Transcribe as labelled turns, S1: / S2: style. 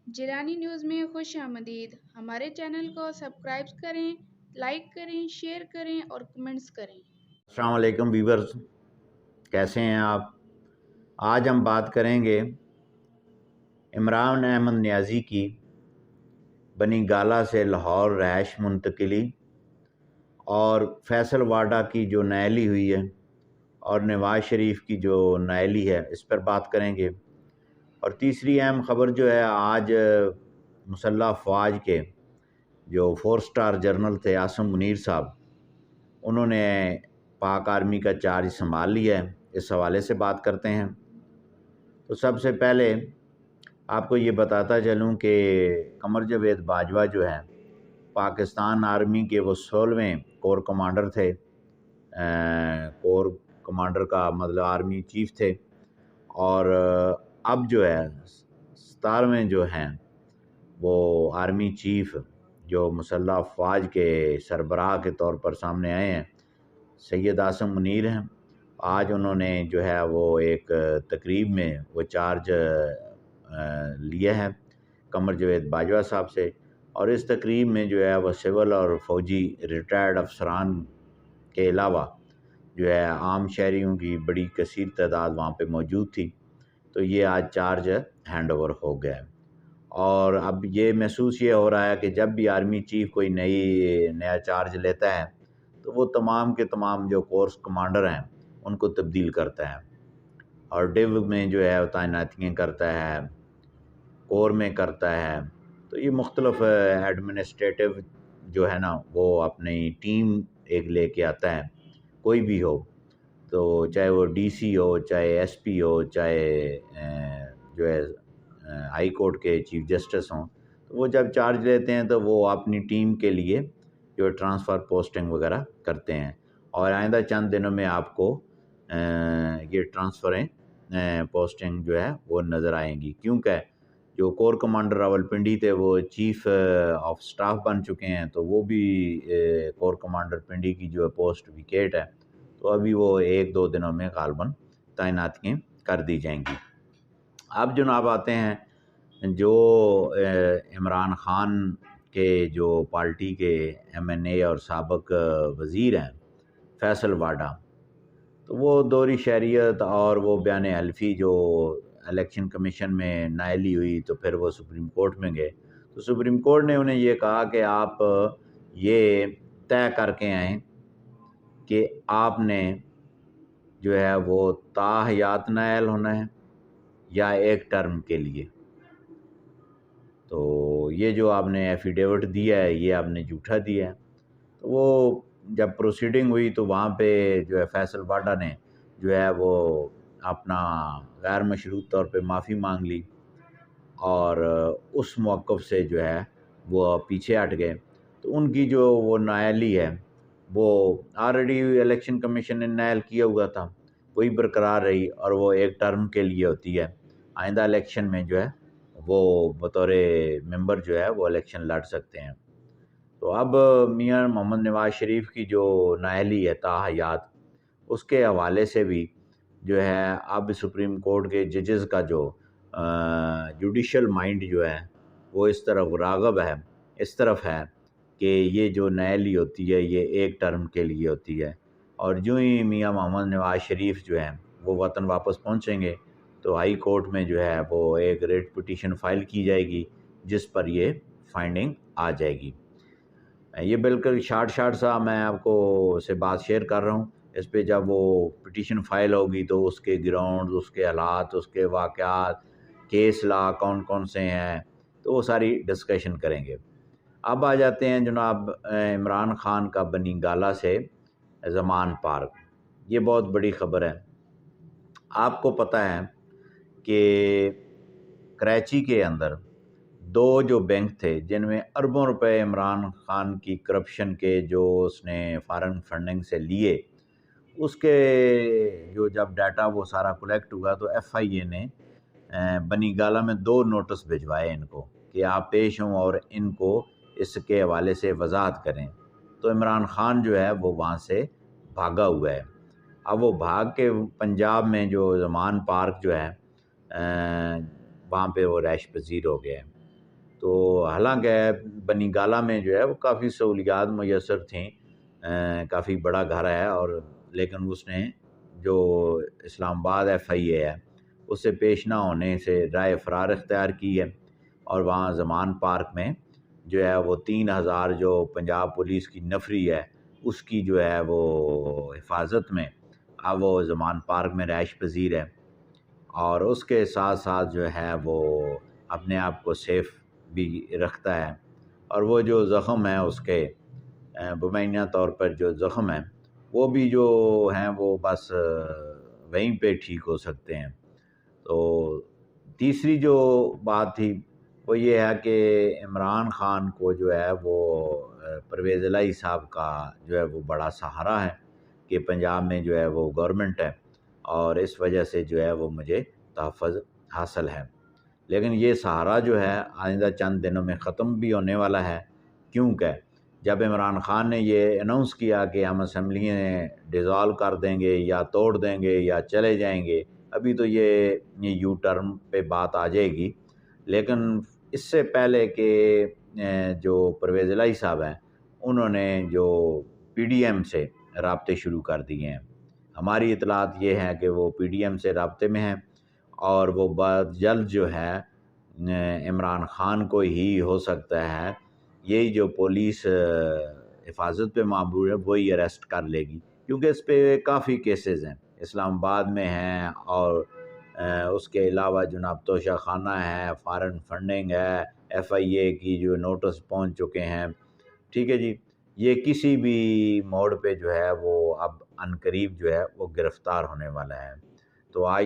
S1: Jilani news میں خوش آمدید۔ ہمارے چینل کو سبسکرائب کریں، لائک کریں، شیئر کریں اور کمنٹس کریں۔
S2: السلام علیکم ویورز، کیسے ہیں آپ؟ آج ہم بات کریں گے عمران احمد نیازی کی بنی گالہ سے لاہور رہائش منتقلی اور فیصل واڈا کی جو نائلی ہوئی ہے اور نواز شریف کی جو نائلی ہے، اس پر بات کریں گے۔ اور تیسری اہم خبر جو ہے، آج مسلح افواج کے جو 4 سٹار جنرل تھے عاصم منیر صاحب، انہوں نے پاک آرمی کا چارج سنبھال لیا ہے۔ اس حوالے سے بات کرتے ہیں۔ تو سب سے پہلے آپ کو یہ بتاتا چلوں کہ قمر جاوید باجوہ جو ہے پاکستان آرمی کے وہ 16ویں کور کمانڈر تھے، کور کمانڈر کا مطلب آرمی چیف تھے، اور اب جو ہے 17ویں جو ہیں وہ آرمی چیف جو مسلح افواج کے سربراہ کے طور پر سامنے آئے ہیں، سید عاصم منیر ہیں۔ آج انہوں نے جو ہے وہ ایک تقریب میں وہ چارج لیا ہے قمر جاوید باجوہ صاحب سے، اور اس تقریب میں جو ہے وہ سول اور فوجی ریٹائرڈ افسران کے علاوہ جو ہے عام شہریوں کی بڑی کثیر تعداد وہاں پہ موجود تھی۔ تو یہ آج چارج ہینڈ اوور ہو گیا ہے، اور اب یہ محسوس یہ ہو رہا ہے کہ جب بھی آرمی چیف کوئی نیا چارج لیتا ہے تو وہ تمام کے تمام جو کورس کمانڈر ہیں ان کو تبدیل کرتا ہے، اور ڈیو میں جو ہے تعیناتیاں کرتا ہے، کور میں کرتا ہے۔ تو یہ مختلف ایڈمنسٹریٹو جو ہے نا وہ اپنی ٹیم ایک لے کے آتا ہے، کوئی بھی ہو، تو چاہے وہ ڈی سی ہو، چاہے ایس پی ہو، چاہے جو ہے ہائی کورٹ کے چیف جسٹس ہوں، تو وہ جب چارج لیتے ہیں تو وہ اپنی ٹیم کے لیے جو ٹرانسفر پوسٹنگ وغیرہ کرتے ہیں، اور آئندہ چند دنوں میں آپ کو یہ ٹرانسفریں پوسٹنگ جو ہے وہ نظر آئیں گی، کیونکہ جو کور کمانڈر راولپنڈی تھے وہ چیف آف سٹاف بن چکے ہیں، تو وہ بھی کور کمانڈر پنڈی کی جو پوسٹ ویکیٹ ہے، تو ابھی وہ 1-2 دنوں میں غالباً تعیناتیاں کر دی جائیں گی۔ اب جناب آتے ہیں جو عمران خان کے جو پارٹی کے ایم این اے اور سابق وزیر ہیں فیصل واڈا، تو وہ دوہری شہریت اور وہ بیان حلفی جو الیکشن کمیشن میں نائلی ہوئی تو پھر وہ سپریم کورٹ میں گئے، تو سپریم کورٹ نے انہیں یہ کہا کہ آپ یہ طے کر کے آئیں کہ آپ نے جو ہے وہ تا حیات نائل ہونا ہے یا ایک ٹرم کے لیے۔ تو یہ جو آپ نے ایفیڈیوٹ دیا ہے یہ آپ نے جھوٹا دیا ہے۔ تو وہ جب پروسیڈنگ ہوئی تو وہاں پہ جو ہے فیصل واڈا نے جو ہے وہ اپنا غیر مشروط طور پہ معافی مانگ لی، اور اس موقف سے جو ہے وہ پیچھے ہٹ گئے۔ تو ان کی جو وہ نائلی ہے وہ آلریڈی الیکشن کمیشن نے نائل کیا ہوا تھا، وہی برقرار رہی، اور وہ ایک ٹرم کے لیے ہوتی ہے۔ آئندہ الیکشن میں جو ہے وہ بطور ممبر جو ہے وہ الیکشن لڑ سکتے ہیں۔ تو اب میاں محمد نواز شریف کی جو نائلی ہے تا حیات، اس کے حوالے سے بھی جو ہے اب سپریم کورٹ کے ججز کا جو جوڈیشل مائنڈ جو ہے وہ اس طرف راغب ہے، اس طرف ہے کہ یہ جو نائلی ہوتی ہے یہ ایک ٹرم کے لیے ہوتی ہے، اور جو ہی میاں محمد نواز شریف جو ہیں وہ وطن واپس پہنچیں گے تو ہائی کورٹ میں جو ہے وہ ایک ریٹ پٹیشن فائل کی جائے گی جس پر یہ فائنڈنگ آ جائے گی۔ یہ بالکل شارٹ سا میں آپ کو سے بات شیئر کر رہا ہوں، اس پہ جب وہ پٹیشن فائل ہوگی تو اس کے گراؤنڈ، اس کے حالات، اس کے واقعات، کیس لا کون کون سے ہیں، تو وہ ساری ڈسکشن کریں گے۔ اب آ جاتے ہیں جناب عمران خان کا بنی گالہ سے زمان پارک۔ یہ بہت بڑی خبر ہے۔ آپ کو پتہ ہے کہ کراچی کے اندر 2 جو بینک تھے جن میں اربوں روپے عمران خان کی کرپشن کے جو اس نے فارن فنڈنگ سے لیے، اس کے جو جب ڈیٹا وہ سارا کلیکٹ ہوا تو ایف آئی اے نے بنی گالہ میں 2 نوٹس بھجوائے ان کو کہ آپ پیش ہوں اور ان کو اس کے حوالے سے وضاحت کریں۔ تو عمران خان جو ہے وہ وہاں سے بھاگا ہوا ہے۔ اب وہ بھاگ کے پنجاب میں جو زمان پارک جو ہے وہاں پہ وہ رہائش پذیر ہو گیا ہے۔ تو حالانکہ بنی گالہ میں جو ہے وہ کافی سہولیات میسر تھیں، کافی بڑا گھر ہے، اور لیکن اس نے جو اسلام آباد FIA ہے اس سے پیش نہ ہونے سے رائے فرار اختیار کی ہے، اور وہاں زمان پارک میں جو ہے وہ 3000 جو پنجاب پولیس کی نفری ہے اس کی جو ہے وہ حفاظت میں اب وہ زمان پارک میں رہائش پذیر ہے، اور اس کے ساتھ ساتھ جو ہے وہ اپنے آپ کو سیف بھی رکھتا ہے، اور وہ جو زخم ہے اس کے بمینہ طور پر جو زخم ہیں وہ بھی جو ہیں وہ بس وہیں پہ ٹھیک ہو سکتے ہیں۔ تو تیسری جو بات تھی وہ یہ ہے کہ عمران خان کو جو ہے وہ پرویز الہی صاحب کا جو ہے وہ بڑا سہارا ہے کہ پنجاب میں جو ہے وہ گورنمنٹ ہے، اور اس وجہ سے جو ہے وہ مجھے تحفظ حاصل ہے۔ لیکن یہ سہارا جو ہے آئندہ چند دنوں میں ختم بھی ہونے والا ہے، کیونکہ جب عمران خان نے یہ اناؤنس کیا کہ ہم اسمبلیاں ڈیزالو کر دیں گے یا توڑ دیں گے یا چلے جائیں گے، ابھی تو یہ یو ٹرم پہ بات آ جائے گی، لیکن اس سے پہلے کہ جو پرویز الہی صاحب ہیں انہوں نے جو PDM سے رابطے شروع کر دیے ہیں۔ ہماری اطلاعات یہ ہے کہ وہ PDM سے رابطے میں ہیں، اور وہ بہت جلد جو ہے عمران خان کو ہی ہو سکتا ہے یہی جو پولیس حفاظت پہ معمور ہے وہی اریسٹ کر لے گی، کیونکہ اس پہ کافی کیسز ہیں، اسلام آباد میں ہیں، اور اس کے علاوہ جناب توشہ خانہ ہے، فارن فنڈنگ ہے، FIA کی جو نوٹس پہنچ چکے ہیں، ٹھیک ہے جی۔ یہ کسی بھی موڑ پہ جو ہے وہ اب عنقریب جو ہے وہ گرفتار ہونے والا ہے۔ تو آج